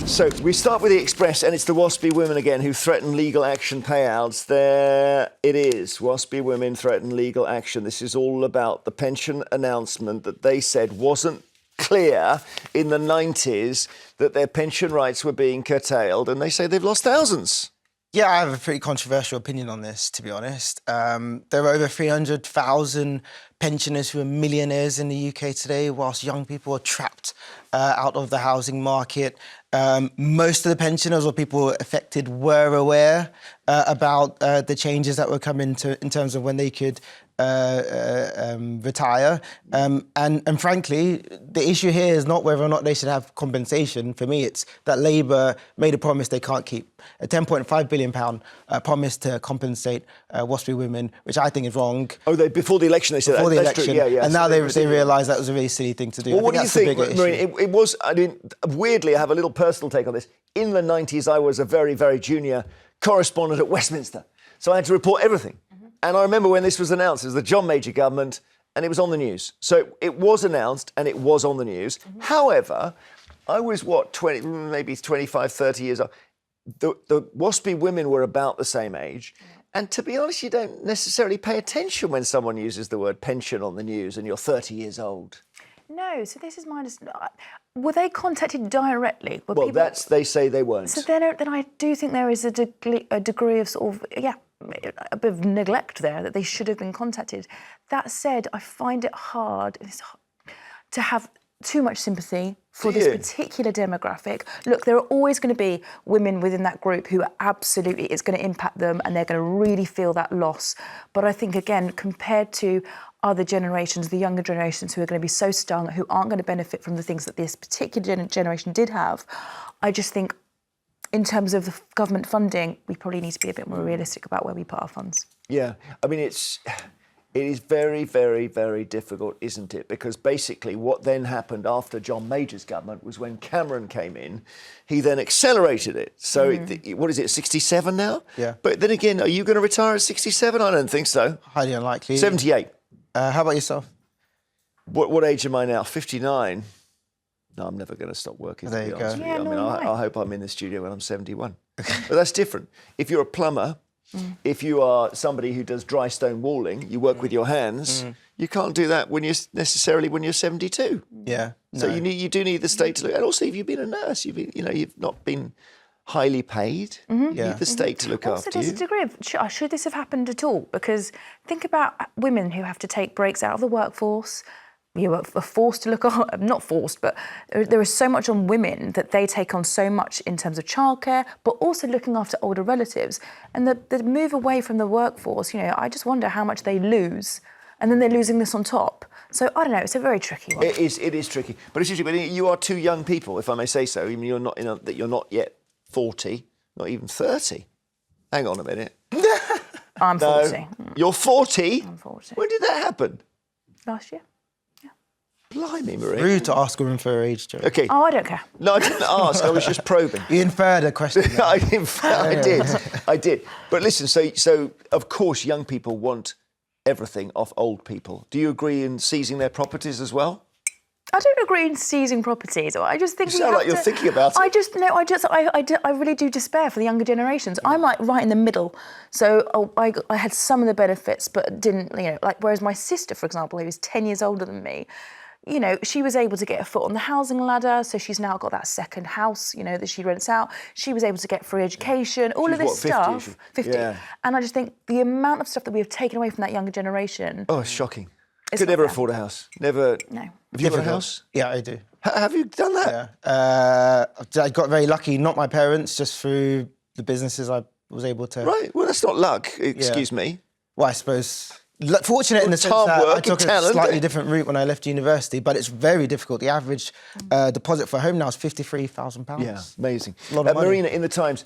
So we start with the Express, and it's the Waspi women again who threaten legal action payouts. There it is. Waspi women threaten legal action. This is all about the pension announcement that they said wasn't clear in the 90s that their pension rights were being curtailed, and they say they've lost thousands. Yeah, I have a pretty controversial opinion on this, to be honest. There are over 300,000 pensioners who are millionaires in the UK today, whilst young people are trapped out of the housing market. Most of the pensioners or people affected were aware about the changes that were coming in terms of when they could retire. And frankly, the issue here is not whether or not they should have compensation. For me, it's that Labour made a promise they can't keep. A £10.5 billion promise to compensate Waspi women, which I think is wrong. Oh, before the election they said before that? The election. Yeah. And now they realise that was a really silly thing to do. Well, what do you think, Marine? It was, I mean, weirdly, I have a little personal take on this. In the 90s, I was a very, very junior correspondent at Westminster. So I had to report everything. And I remember when this was announced, it was the John Major government, and it was on the news. So it was announced, and it was on the news. However, I was, 20, maybe 25, 30 years old. The Waspi women were about the same age. And to be honest, you don't necessarily pay attention when someone uses the word pension on the news and you're 30 years old. No, so this is my understanding. Were they contacted directly? They say they weren't. So then I do think there is a degree of sort of, a bit of neglect there, that they should have been contacted. That said, I find it hard to have too much sympathy for this particular demographic. Look, there are always going to be women within that group who absolutely, it's going to impact them and they're going to really feel that loss. But I think, again, compared to other generations, the younger generations who are going to be so stung, who aren't going to benefit from the things that this particular generation did have, I just think in terms of the government funding, we probably need to be a bit more realistic about where we put our funds. Yeah, I mean, it is very, very, very difficult, isn't it? Because basically what then happened after John Major's government was when Cameron came in, he then accelerated it. So what is it, 67 now? Yeah. But then again, are you going to retire at 67? I don't think so. Highly unlikely. 78. How about yourself? What age am I now? 59. No, I'm never going to stop working. There you go. Yeah, I mean, I hope I'm in the studio when I'm 71. But that's different. If you're a plumber, if you are somebody who does dry stone walling, you work with your hands, you can't do that when you're 72. Yeah. So no. you do need the state to look. And also, if you've been a nurse, you've not been highly paid. You need the state to look Also, after there's you. a degree of, should this have happened at all? Because think about women who have to take breaks out of the workforce. You are forced to look on, not forced, but there is so much on women that they take on so much in terms of childcare, but also looking after older relatives. And the move away from the workforce, I just wonder how much they lose. And then they're losing this on top. So, I don't know, it's a very tricky one. It is tricky. But it's tricky. But you are two young people, if I may say so. I mean, you're not yet 40, not even 30. Hang on a minute. I'm 40. You're 40? I'm 40. When did that happen? Last year. Blimey, Marie. Rude to ask a woman for her age, Joe. Okay. Oh, I don't care. No, I didn't ask. I was just probing. You inferred a question. I did. But listen, so of course young people want everything off old people. Do you agree in seizing their properties as well? I don't agree in seizing properties. I just think You sound like you're thinking about it. I really do despair for the younger generations. I'm like right in the middle. So I had some of the benefits, but didn't, whereas my sister, for example, who is 10 years older than me, she was able to get a foot on the housing ladder, so she's now got that second house, that she rents out. She was able to get free education, all of this stuff. 50. Yeah. And I just think the amount of stuff that we have taken away from that younger generation. Oh, it's shocking. Could never afford a house. Never. No. Have you got a house? Yeah, I do. Have you done that? Yeah. I got very lucky, not my parents, just through the businesses I was able to... Right, well, that's not luck, excuse me. Well, I suppose... Fortunate in the sense that I took a slightly different route when I left university, but it's very difficult. The average deposit for a home now is £53,000. Yeah, amazing. A lot of money. Marina, in the Times,